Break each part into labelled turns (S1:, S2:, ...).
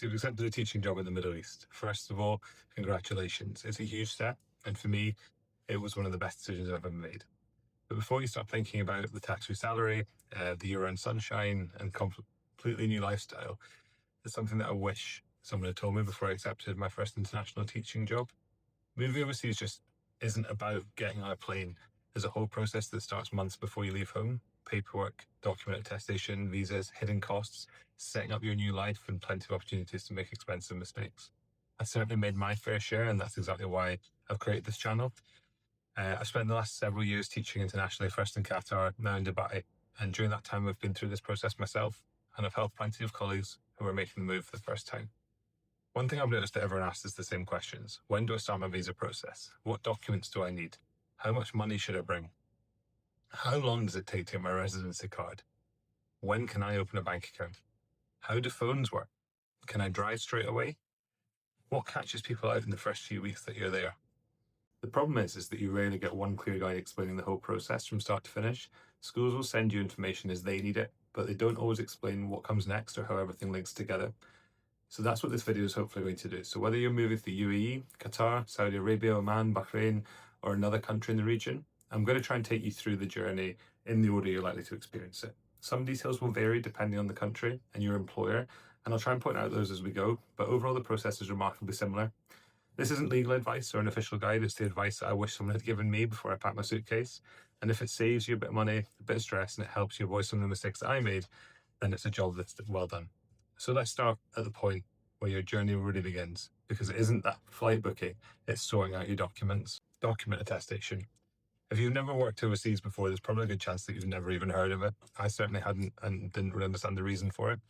S1: So you've accepted a teaching job in the Middle East. First of all, congratulations. It's a huge step, and for me, it was one of the best decisions I've ever made. But before you start thinking about the tax-free salary, the year-round sunshine, and completely new lifestyle, there's something that I wish someone had told me before I accepted my first international teaching job. Moving overseas just isn't about getting on a plane. There's a whole process that starts months before you leave home. Paperwork, document attestation, visas, hidden costs, setting up your new life, and plenty of opportunities to make expensive mistakes. I certainly made my fair share, and that's exactly why I've created this channel. I've spent the last several years teaching internationally, first in Qatar, now in Dubai. And during that time, I've been through this process myself, and I've helped plenty of colleagues who are making the move for the first time. One thing I've noticed that everyone asks is the same questions. When do I start my visa process? What documents do I need? How much money should I bring? How long does it take to get my residency card? When can I open a bank account? How do phones work? Can I drive straight away? What catches people out in the first few weeks that you're there? The problem is that you rarely get one clear guide explaining the whole process from start to finish. Schools will send you information as they need it, but they don't always explain what comes next or how everything links together. So that's what this video is hopefully going to do. So whether you're moving to the UAE, Qatar, Saudi Arabia, Oman, Bahrain, or another country in the region, I'm going to try and take you through the journey in the order you're likely to experience it. Some details will vary depending on the country and your employer, and I'll try and point out those as we go, but overall the process is remarkably similar. This isn't legal advice or an official guide, it's the advice that I wish someone had given me before I packed my suitcase. And if it saves you a bit of money, a bit of stress, and it helps you avoid some of the mistakes that I made, then it's a job that's well done. So let's start at the point where your journey really begins, because it isn't that flight booking, it's sorting out your documents. Document attestation. If you've never worked overseas before, there's probably a good chance that you've never even heard of it. I certainly hadn't and didn't really understand the reason for it.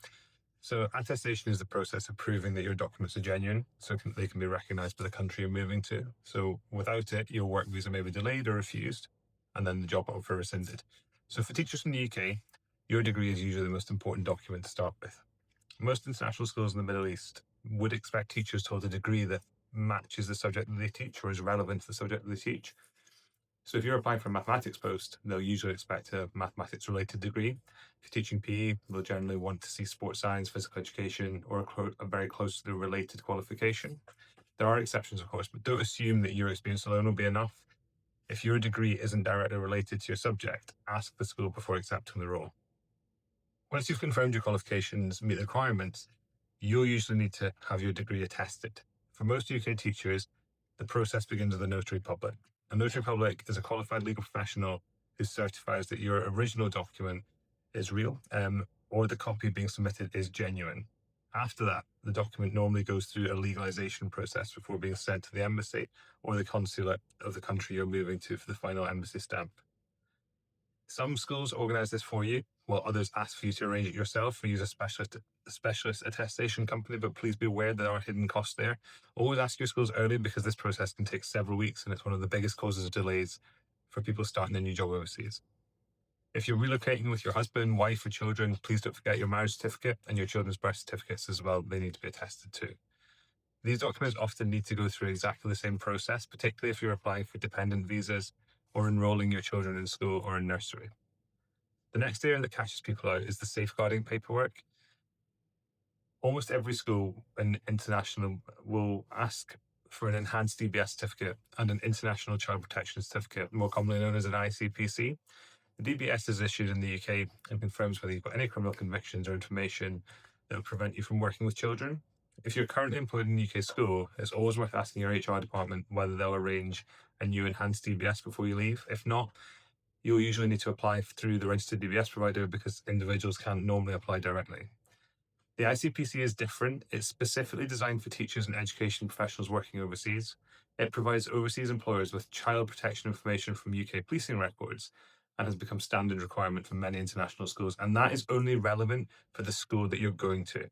S1: So attestation is the process of proving that your documents are genuine, so they can be recognised by the country you're moving to. So without it, your work visa may be delayed or refused, and then the job offer rescinded. So for teachers in the UK, your degree is usually the most important document to start with. Most international schools in the Middle East would expect teachers to hold a degree that matches the subject that they teach or is relevant to the subject that they teach. So if you're applying for a mathematics post, they'll usually expect a mathematics-related degree. If you're teaching PE, they'll generally want to see sports science, physical education, or a very closely related qualification. There are exceptions, of course, but don't assume that your experience alone will be enough. If your degree isn't directly related to your subject, ask the school before accepting the role. Once you've confirmed your qualifications meet the requirements, you'll usually need to have your degree attested. For most UK teachers, the process begins with a notary public. A notary public is a qualified legal professional who certifies that your original document is real, or the copy being submitted is genuine. After that, the document normally goes through a legalization process before being sent to the embassy or the consulate of the country you're moving to for the final embassy stamp. Some schools organise this for you, while others ask for you to arrange it yourself or use a specialist attestation company, but please be aware there are hidden costs there. Always ask your schools early, because this process can take several weeks and it's one of the biggest causes of delays for people starting a new job overseas. If you're relocating with your husband, wife, or children, please don't forget your marriage certificate and your children's birth certificates as well. They need to be attested to. These documents often need to go through exactly the same process, particularly if you're applying for dependent visas or enrolling your children in school or in nursery. The next area that catches people out is the safeguarding paperwork. Almost every school in international will ask for an enhanced DBS certificate and an international child protection certificate, more commonly known as an ICPC. The DBS is issued in the UK and confirms whether you've got any criminal convictions or information that will prevent you from working with children. If you're currently employed in a UK school, it's always worth asking your HR department whether they'll arrange a new enhanced DBS before you leave. If not, you'll usually need to apply through the registered DBS provider, because individuals can't normally apply directly. The ICPC is different. It's specifically designed for teachers and education professionals working overseas. It provides overseas employers with child protection information from UK policing records and has become standard requirement for many international schools. And that is only relevant for the school that you're going to.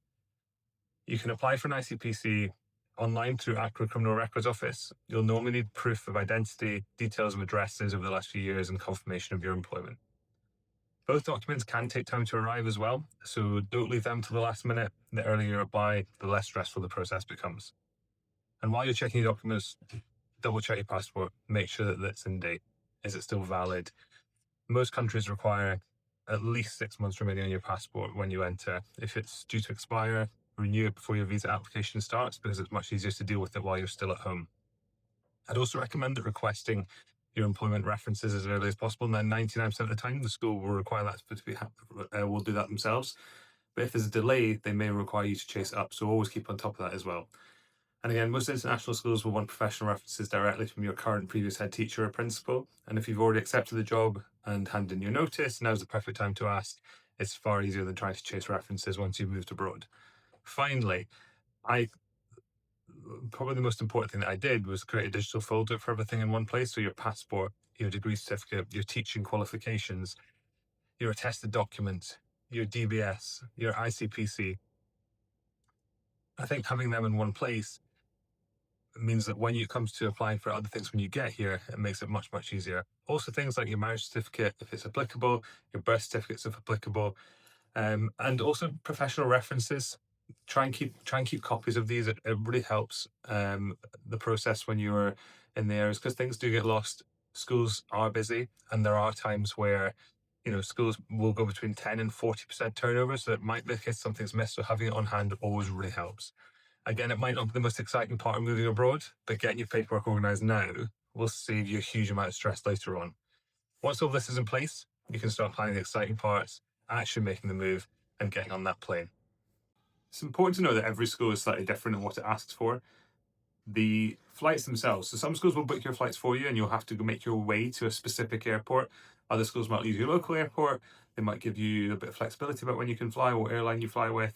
S1: You can apply for an ICPC online through ACRA Criminal Records Office. You'll normally need proof of identity, details of addresses over the last few years, and confirmation of your employment. Both documents can take time to arrive as well, so don't leave them to the last minute. The earlier you apply, the less stressful the process becomes. And while you're checking your documents, double check your passport, make sure that it's in date. Is it still valid? Most countries require at least 6 months remaining on your passport when you enter. If it's due to expire, renew it before your visa application starts, because it's much easier to deal with it while you're still at home. I'd also recommend that requesting your employment references as early as possible. And then 99% of the time, the school will require that to be, will do that themselves. But if there's a delay, they may require you to chase it up. So always keep on top of that as well. And again, most international schools will want professional references directly from your current previous head teacher or principal. And if you've already accepted the job and handed in your notice, now's the perfect time to ask. It's far easier than trying to chase references once you've moved abroad. Finally, probably the most important thing that I did was create a digital folder for everything in one place. So your passport, your degree certificate, your teaching qualifications, your attested documents, your DBS, your ICPC. I think having them in one place means that when it comes to applying for other things when you get here, it makes it much, much easier. Also, things like your marriage certificate, if it's applicable, your birth certificates, if applicable, and also professional references. Try and keep copies of these. It really helps the process when you're in the areas, because things do get lost. Schools are busy, and there are times where schools will go between 10 and 40% turnover, so it might be the case something's missed. So having it on hand always really helps. Again, it might not be the most exciting part of moving abroad, but getting your paperwork organised now will save you a huge amount of stress later on. Once all this is in place, you can start planning the exciting parts, actually making the move, and getting on that plane. It's important to know that every school is slightly different in what it asks for. The flights themselves, so some schools will book your flights for you and you'll have to go make your way to a specific airport. Other schools might use your local airport. They might give you a bit of flexibility about when you can fly, what airline you fly with.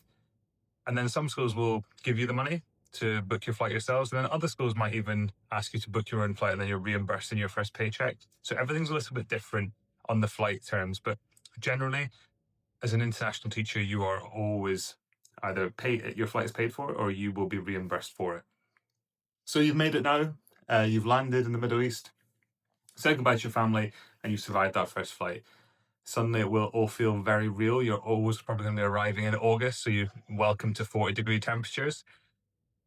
S1: And then some schools will give you the money to book your flight yourselves. And then other schools might even ask you to book your own flight, and then you're reimbursed in your first paycheck. So everything's a little bit different on the flight terms. But generally, as an international teacher, you are always either your flight is paid for, or you will be reimbursed for it. So you've made it now. You've landed in the Middle East, said goodbye to your family, and you survived that first flight. Suddenly it will all feel very real. You're always probably going to be arriving in August, so you're welcome to 40-degree temperatures.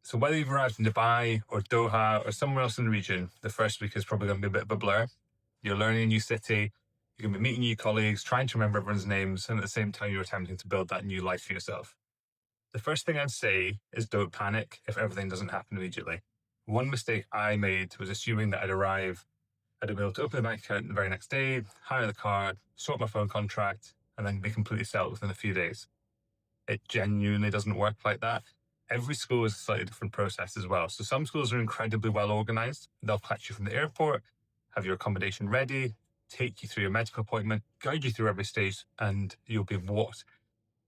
S1: So whether you've arrived in Dubai or Doha or somewhere else in the region, the first week is probably going to be a bit of a blur. You're learning a new city, you're going to be meeting new colleagues, trying to remember everyone's names, and at the same time you're attempting to build that new life for yourself. The first thing I'd say is don't panic if everything doesn't happen immediately. One mistake I made was assuming that I'd arrive, I'd be able to open the bank account the very next day, hire the car, sort my phone contract, and then be completely settled within a few days. It genuinely doesn't work like that. Every school is a slightly different process as well. So some schools are incredibly well organized. They'll collect you from the airport, have your accommodation ready, take you through your medical appointment, guide you through every stage, and you'll be walked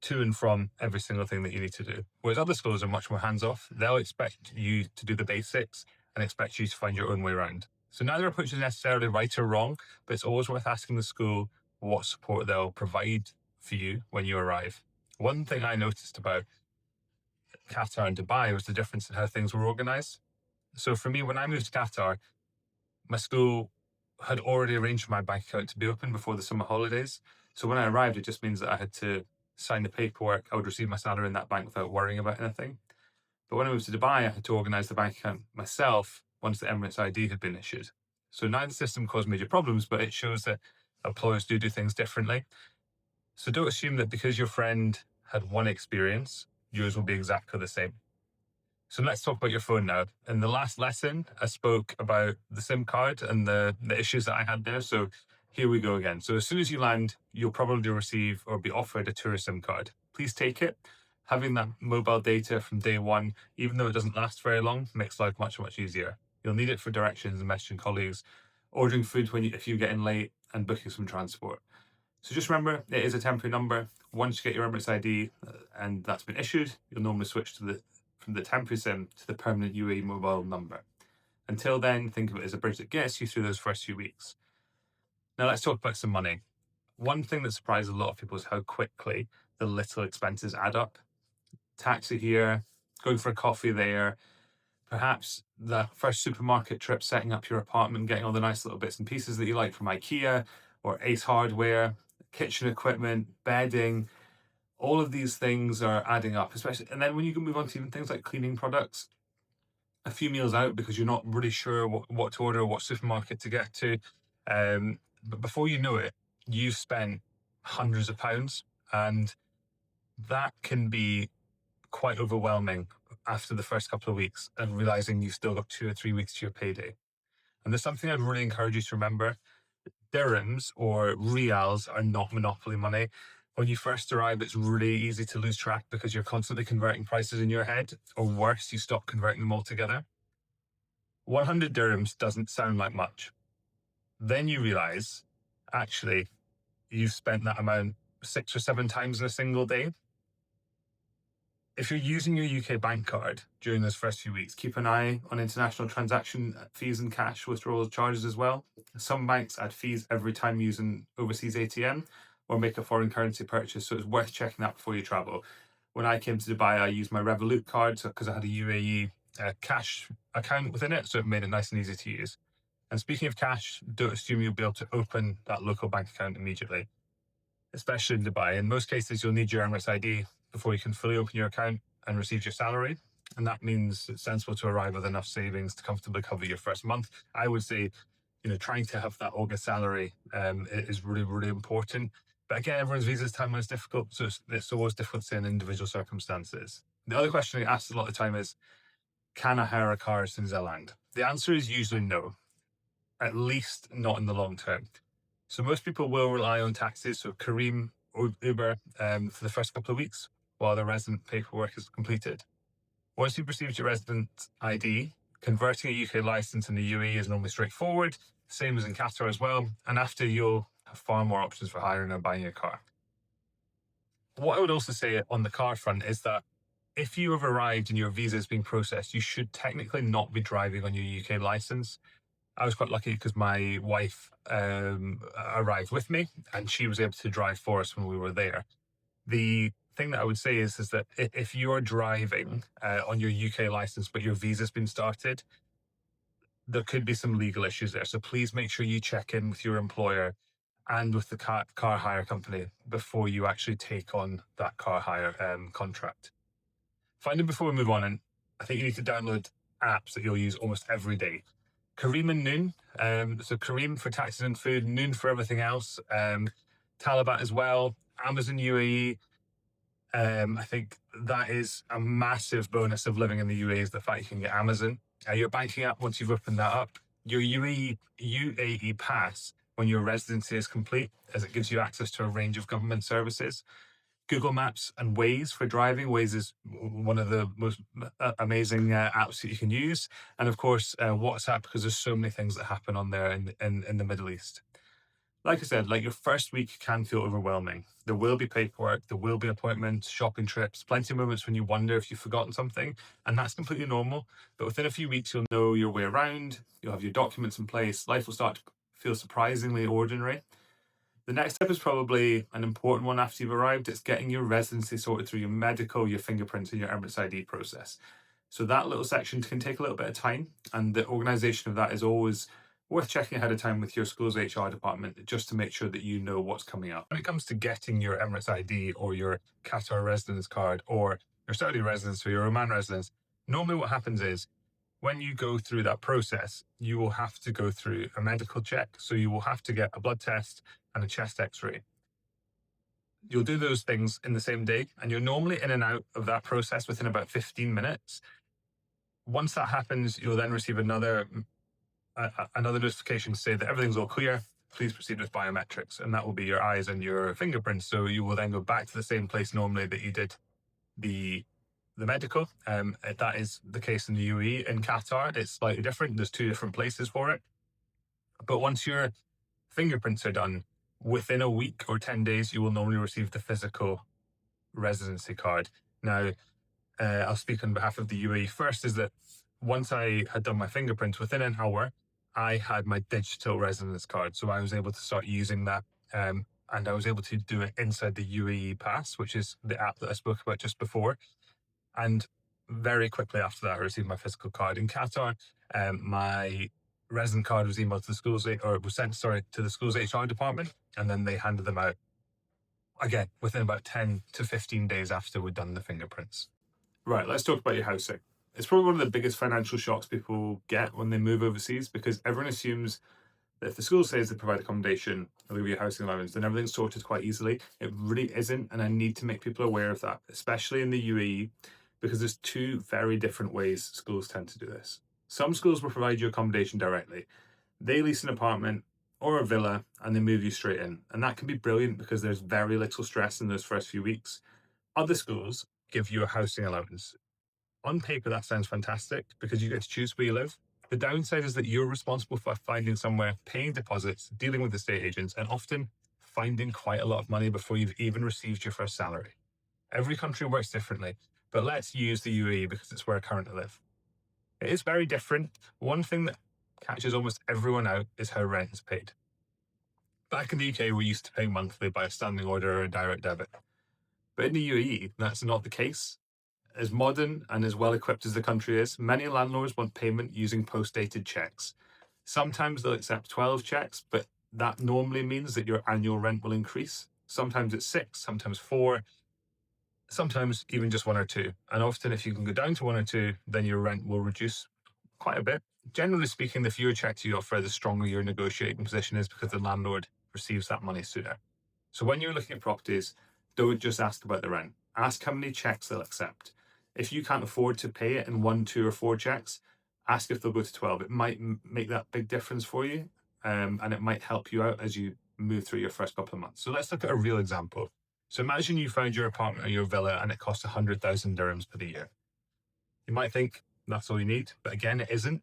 S1: to and from every single thing that you need to do. Whereas other schools are much more hands-off. They'll expect you to do the basics and expect you to find your own way around. So neither approach is necessarily right or wrong, but it's always worth asking the school what support they'll provide for you when you arrive. One thing I noticed about Qatar and Dubai was the difference in how things were organized. So for me, when I moved to Qatar, my school had already arranged for my bank account to be open before the summer holidays. So when I arrived, it just means that I had to sign the paperwork. I would receive my salary in that bank without worrying about anything. But when I moved to Dubai, I had to organize the bank account myself once the Emirates ID had been issued. So neither system caused major problems, but it shows that employers do things differently. So don't assume that because your friend had one experience, yours will be exactly the same. So let's talk about your phone now. In the last lesson, I spoke about the SIM card and the issues that I had there. So here we go again. So as soon as you land, you'll probably receive or be offered a tourist SIM card. Please take it. Having that mobile data from day one, even though it doesn't last very long, makes life much, much easier. You'll need it for directions and messaging colleagues, ordering food if you get in late, and booking some transport. So just remember, it is a temporary number. Once you get your Emirates ID and that's been issued, you'll normally switch from the temporary SIM to the permanent UAE mobile number. Until then, think of it as a bridge that gets you through those first few weeks. Now let's talk about some money. One thing that surprises a lot of people is how quickly the little expenses add up. Taxi here, going for a coffee there, perhaps the first supermarket trip, setting up your apartment, getting all the nice little bits and pieces that you like from IKEA or Ace Hardware, kitchen equipment, bedding. All of these things are adding up, especially. And then when you can move on to even things like cleaning products, a few meals out because you're not really sure what to order or what supermarket to get to. But before you know it, you've spent hundreds of pounds, and that can be quite overwhelming after the first couple of weeks and realizing you've still got 2 or 3 weeks to your payday. And there's something I'd really encourage you to remember. Dirhams or reals are not monopoly money. When you first arrive, it's really easy to lose track because you're constantly converting prices in your head, or worse, you stop converting them altogether. 100 dirhams doesn't sound like much. Then you realize, actually, you've spent that amount 6 or 7 times in a single day. If you're using your UK bank card during those first few weeks, keep an eye on international transaction fees and cash withdrawal charges as well. Some banks add fees every time you use an overseas ATM or make a foreign currency purchase, so it's worth checking that before you travel. When I came to Dubai, I used my Revolut card because I had a UAE cash account within it, so it made it nice and easy to use. And speaking of cash, don't assume you'll be able to open that local bank account immediately, especially in Dubai. In most cases, you'll need your Emirates ID before you can fully open your account and receive your salary. And that means it's sensible to arrive with enough savings to comfortably cover your first month. I would say, trying to have that August salary is really, really important. But again, everyone's visa timeline is difficult, so it's always difficult to say in individual circumstances. The other question I asked a lot of the time is, can I hire a car as soon as I land? The answer is usually no, at least not in the long term. So most people will rely on taxis, so Careem or Uber for the first couple of weeks while their resident paperwork is completed. Once you've received your resident ID, converting a UK license in the UAE is normally straightforward, same as in Qatar as well. And after, you'll have far more options for hiring or buying a car. What I would also say on the car front is that if you have arrived and your visa is being processed, you should technically not be driving on your UK license. I was quite lucky because my wife arrived with me and she was able to drive for us when we were there. The thing that I would say is that if you're driving on your UK license, but your visa's been started, there could be some legal issues there. So please make sure you check in with your employer and with the car hire company before you actually take on that car hire contract. Finally, before we move on, and I think you need to download apps that you'll use almost every day. Careem and Noon. So Careem for taxes and food, Noon for everything else. Talabat as well, Amazon UAE. I think that is a massive bonus of living in the UAE is the fact you can get Amazon. Your banking app, once you've opened that up, your UAE pass when your residency is complete, as it gives you access to a range of government services. Google Maps and Waze for driving. Waze is one of the most amazing apps that you can use. And of course, WhatsApp, because there's so many things that happen on there in the Middle East. Like I said, your first week can feel overwhelming. There will be paperwork, there will be appointments, shopping trips, plenty of moments when you wonder if you've forgotten something, and that's completely normal. But within a few weeks, you'll know your way around, you'll have your documents in place, life will start to feel surprisingly ordinary. The next step is probably an important one after you've arrived. It's getting your residency sorted through your medical, your fingerprints, and your Emirates ID process. So that little section can take a little bit of time, and the organisation of that is always worth checking ahead of time with your school's HR department just to make sure that you know what's coming up. When it comes to getting your Emirates ID or your Qatar residence card or your Saudi residence or your Oman residence, normally what happens is when you go through that process, you will have to go through a medical check. So you will have to get a blood test and a chest x-ray. You'll do those things in the same day, and you're normally in and out of that process within about 15 minutes. Once that happens, you'll then receive another notification to say that everything's all clear, please proceed with biometrics, and that will be your eyes and your fingerprints. So you will then go back to the same place normally that you did the medical. That is the case in the UAE. In Qatar, it's slightly different. There's 2 different places for it. But once your fingerprints are done, within a week or 10 days, you will normally receive the physical residency card. Now, I'll speak on behalf of the UAE first, is that once I had done my fingerprints, within an hour, I had my digital residence card. So I was able to start using that. And I was able to do it inside the UAE Pass, which is the app that I spoke about just before. And very quickly after that, I received my physical card. In Qatar, my resident card was emailed to the school's, or was sent, to the school's HR department, and then they handed them out again within about 10 to 15 days after we'd done the fingerprints. Right, let's talk about your housing. It's probably one of the biggest financial shocks people get when they move overseas, because everyone assumes that if the school says they provide accommodation, they'll give you a housing allowance, then everything's sorted quite easily. It really isn't, and I need to make people aware of that, especially in the UAE. because there's two very different ways schools tend to do this. Some schools will provide you accommodation directly. They lease an apartment or a villa and they move you straight in. And that can be brilliant because there's very little stress in those first few weeks. Other schools give you a housing allowance. On paper, that sounds fantastic because you get to choose where you live. The downside is that you're responsible for finding somewhere, paying deposits, dealing with estate agents, and often finding quite a lot of money before you've even received your first salary. Every country works differently, but let's use the UAE because it's where I currently live. It is very different. One thing that catches almost everyone out is how rent is paid. Back in the UK, we used to pay monthly by a standing order or a direct debit. But in the UAE, that's not the case. As modern and as well equipped as the country is, many landlords want payment using post-dated checks. Sometimes they'll accept 12 checks, but that normally means that your annual rent will increase. Sometimes it's 6, sometimes 4, sometimes even just 1 or 2. And often if you can go down to 1 or 2, then your rent will reduce quite a bit. Generally speaking, the fewer checks you offer, the stronger your negotiating position is because the landlord receives that money sooner. So when you're looking at properties, don't just ask about the rent. Ask how many checks they'll accept. If you can't afford to pay it in 1, 2, or 4 checks, ask if they'll go to 12. It might make that big difference for you, and it might help you out as you move through your first couple of months. So let's look at a real example. So imagine you found your apartment or your villa and it costs 100,000 dirhams per year. You might think that's all you need, but again, it isn't.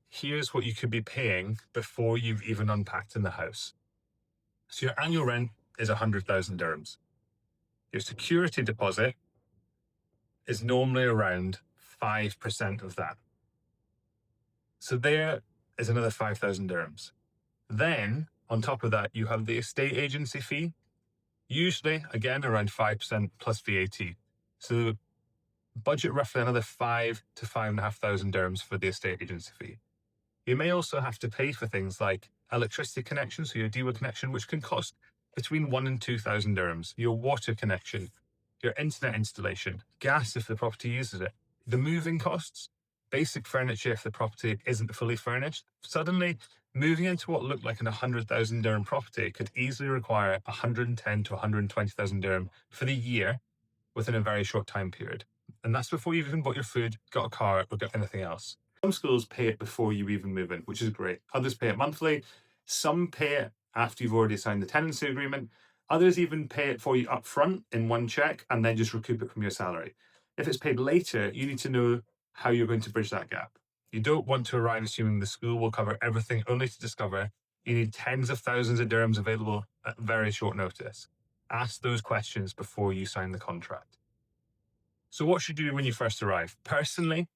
S1: Here's what you could be paying before you've even unpacked in the house. So your annual rent is 100,000 dirhams. Your security deposit is normally around 5% of that. So there is another 5,000 dirhams. Then, on top of that, you have the estate agency fee, usually, again, around 5% plus VAT. So budget roughly another 5 to 5,500 dirhams for the estate agency fee. You may also have to pay for things like electricity connection, so your DBS connection, which can cost between 1 and 2,000 dirhams, your water connection, your internet installation, gas if the property uses it, the moving costs, basic furniture if the property isn't fully furnished. Suddenly, moving into what looked like an 100,000 dirham property could easily require 110 to 120,000 dirham for the year within a very short time period. And that's before you've even bought your food, got a car, or got anything else. Some schools pay it before you even move in, which is great. Others pay it monthly. Some pay it after you've already signed the tenancy agreement. Others even pay it for you up front in one check and then just recoup it from your salary. If it's paid later, you need to know how you're going to bridge that gap. You don't want to arrive assuming the school will cover everything, only to discover you need tens of thousands of dirhams available at very short notice. Ask those questions before you sign the contract. So what should you do when you first arrive? Personally,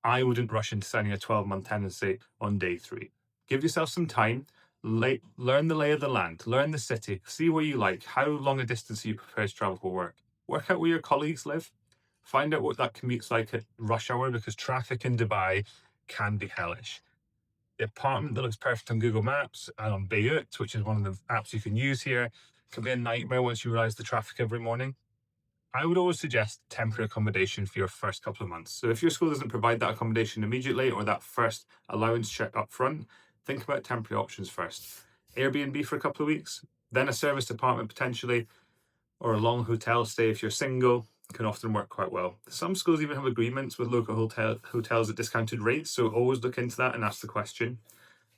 S1: I wouldn't rush into signing a 12-month tenancy on day 3. Give yourself some time, learn the lay of the land, learn the city, see what you like, how long a distance are you prepared to travel for work. Work out where your colleagues live, find out what that commute's like at rush hour because traffic in Dubai can be hellish. The apartment that looks perfect on Google Maps and on Bayut, which is one of the apps you can use here, can be a nightmare once you realize the traffic every morning. I would always suggest temporary accommodation for your first couple of months. So if your school doesn't provide that accommodation immediately or that first allowance check up front, think about temporary options first. Airbnb for a couple of weeks, then a serviced apartment potentially, or a long hotel stay if you're single can often work quite well. Some schools even have agreements with local hotels at discounted rates, so always look into that and ask the question.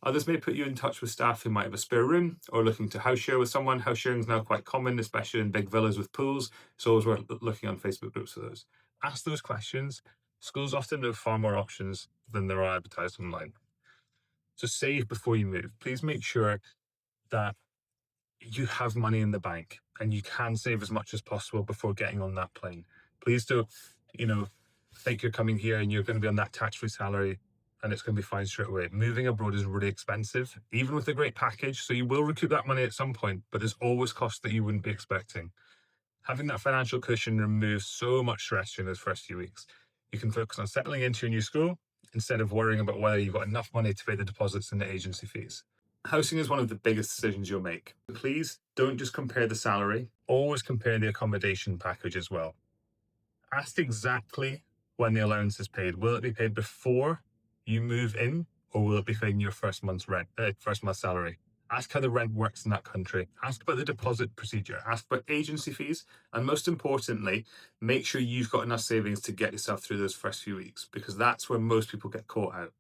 S1: Others may put you in touch with staff who might have a spare room or looking to house share with someone. House sharing is now quite common, especially in big villas with pools. So always worth looking on Facebook groups for those. Ask those questions. Schools often have far more options than there are advertised online. So save before you move. Please make sure that you have money in the bank and you can save as much as possible before getting on that plane. Please don't, think you're coming here and you're going to be on that tax-free salary and it's going to be fine straight away. Moving abroad is really expensive, even with a great package. So you will recoup that money at some point, but there's always costs that you wouldn't be expecting. Having that financial cushion removes so much stress during those first few weeks. You can focus on settling into your new school instead of worrying about whether you've got enough money to pay the deposits and the agency fees. Housing is one of the biggest decisions you'll make. Please don't just compare the salary, always compare the accommodation package as well. Ask exactly when the allowance is paid. Will it be paid before you move in, or will it be paid in your first month's salary? Ask how the rent works in that country. Ask about the deposit procedure. Ask about agency fees. And most importantly, make sure you've got enough savings to get yourself through those first few weeks, because that's where most people get caught out.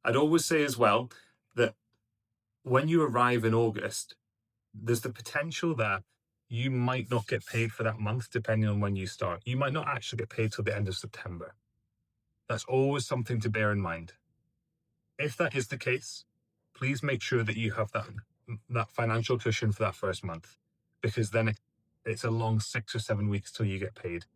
S1: I'd always say as well that when you arrive in August, there's the potential that you might not get paid for that month, depending on when you start. You might not actually get paid till the end of September. That's always something to bear in mind. If that is the case, please make sure that you have that financial cushion for that first month, because then it's a long 6 or 7 weeks till you get paid.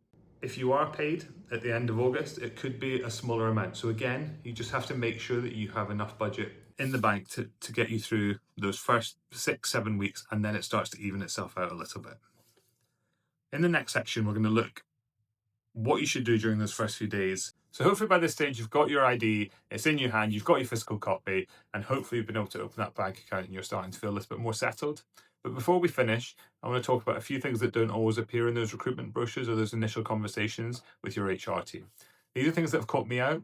S1: If you are paid at the end of August, it could be a smaller amount. So again, you just have to make sure that you have enough budget in the bank to get you through those first 6, 7 weeks, and then it starts to even itself out a little bit. In the next section, we're going to look what you should do during those first few days. So hopefully by this stage, you've got your ID, it's in your hand, you've got your physical copy, and hopefully you've been able to open that bank account and you're starting to feel a little bit more settled. But before we finish, I want to talk about a few things that don't always appear in those recruitment brochures or those initial conversations with your HR team. These are things that have caught me out,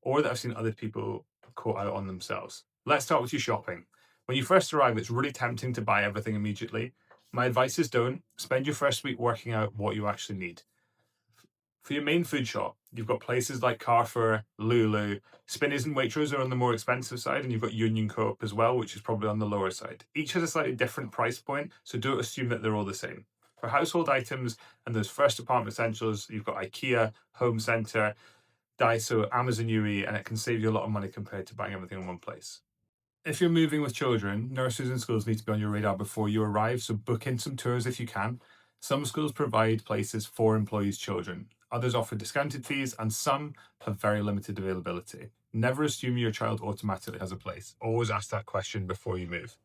S1: or that I've seen other people caught out on themselves. Let's start with your shopping. When you first arrive, it's really tempting to buy everything immediately. My advice is don't. Spend your first week working out what you actually need. For your main food shop, you've got places like Carrefour, Lulu. Spinners and Waitrose are on the more expensive side, and you've got Union Co-op as well, which is probably on the lower side. Each has a slightly different price point, so don't assume that they're all the same. For household items and those first apartment essentials, you've got IKEA, Home Centre, Daiso, Amazon UE, and it can save you a lot of money compared to buying everything in one place. If you're moving with children, nurseries and schools need to be on your radar before you arrive, so book in some tours if you can. Some schools provide places for employees' children. Others offer discounted fees, and some have very limited availability. Never assume your child automatically has a place. Always ask that question before you move.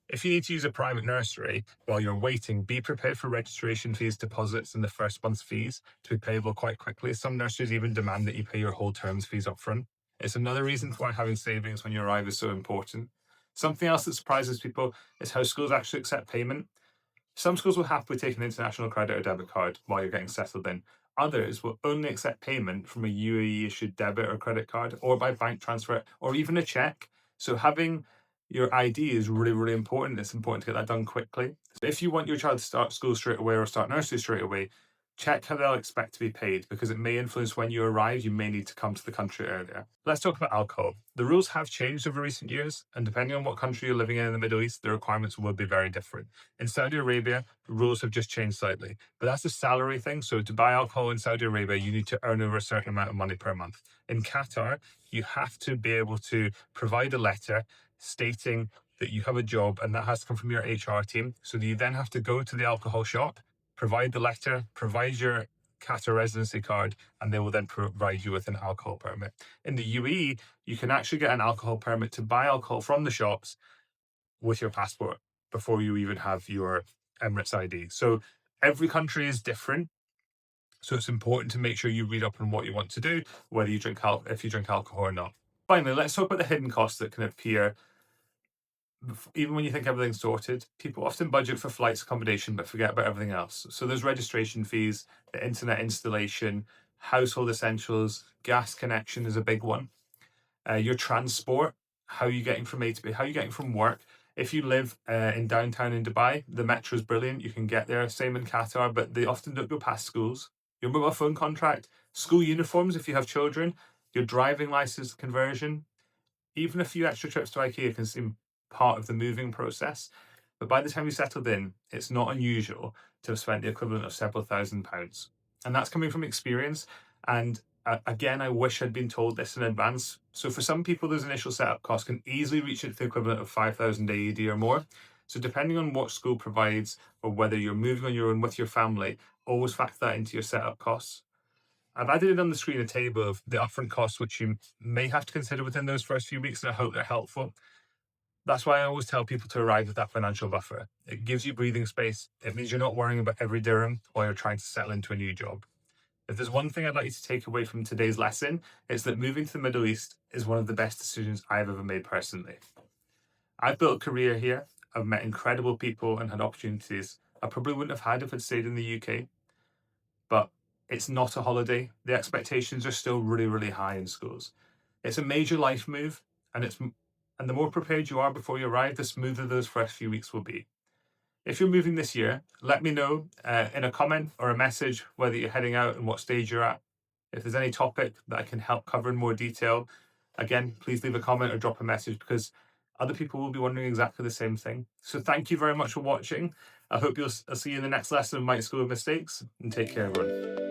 S1: If you need to use a private nursery while you're waiting, be prepared for registration fees, deposits, and the first month's fees to be payable quite quickly. Some nurseries even demand that you pay your whole term's fees up front. It's another reason why having savings when you arrive is so important. Something else that surprises people is how schools actually accept payment. Some schools will happily take an international credit or debit card while you're getting settled in. Others will only accept payment from a UAE issued debit or credit card, or by bank transfer, or even a check. So having your ID is really, really important. It's important to get that done quickly. So if you want your child to start school straight away or start nursery straight away, check how they'll expect to be paid, because it may influence when you arrive. You may need to come to the country earlier. Let's talk about alcohol. The rules have changed over recent years, and depending on what country you're living in the Middle East, the requirements will be very different. In Saudi Arabia, the rules have just changed slightly, but that's a salary thing. So to buy alcohol in Saudi Arabia, you need to earn over a certain amount of money per month. In Qatar, you have to be able to provide a letter stating that you have a job, and that has to come from your HR team. So you then have to go to the alcohol shop, provide the letter, provide your Qatar residency card, and they will then provide you with an alcohol permit. In the UAE, you can actually get an alcohol permit to buy alcohol from the shops with your passport before you even have your Emirates ID. So every country is different. So it's important to make sure you read up on what you want to do, whether you drink if you drink alcohol or not. Finally, let's talk about the hidden costs that can appear. Even when you think everything's sorted, people often budget for flights, accommodation, but forget about everything else. So there's registration fees, the internet installation, household essentials, gas connection is a big one. Your transport, how are you getting from A to B, how are you getting from work? If you live in downtown in Dubai, the metro is brilliant. You can get there. Same in Qatar, but they often don't go past schools. Your mobile phone contract, school uniforms if you have children, your driving license conversion, even a few extra trips to IKEA can seem part of the moving process. But by the time you settled in, it's not unusual to have spent the equivalent of several £1,000s. And that's coming from experience. And again, I wish I'd been told this in advance. So for some people, those initial setup costs can easily reach the equivalent of 5,000 AED or more. So depending on what school provides or whether you're moving on your own with your family, always factor that into your setup costs. I've added it on the screen a table of the upfront costs which you may have to consider within those first few weeks, and I hope they're helpful. That's why I always tell people to arrive with that financial buffer. It gives you breathing space. It means you're not worrying about every dirham while you're trying to settle into a new job. If there's one thing I'd like you to take away from today's lesson, it's that moving to the Middle East is one of the best decisions I've ever made personally. I've built a career here. I've met incredible people and had opportunities I probably wouldn't have had if I'd stayed in the UK. But it's not a holiday. The expectations are still really, really high in schools. It's a major life move, and it's And the more prepared you are before you arrive, the smoother those first few weeks will be. If you're moving this year, let me know in a comment or a message whether you're heading out and what stage you're at. If there's any topic that I can help cover in more detail, again, please leave a comment or drop a message, because other people will be wondering exactly the same thing. So thank you very much for watching. I hope I'll see you in the next lesson of Mike's School of Mistakes, and take care, everyone.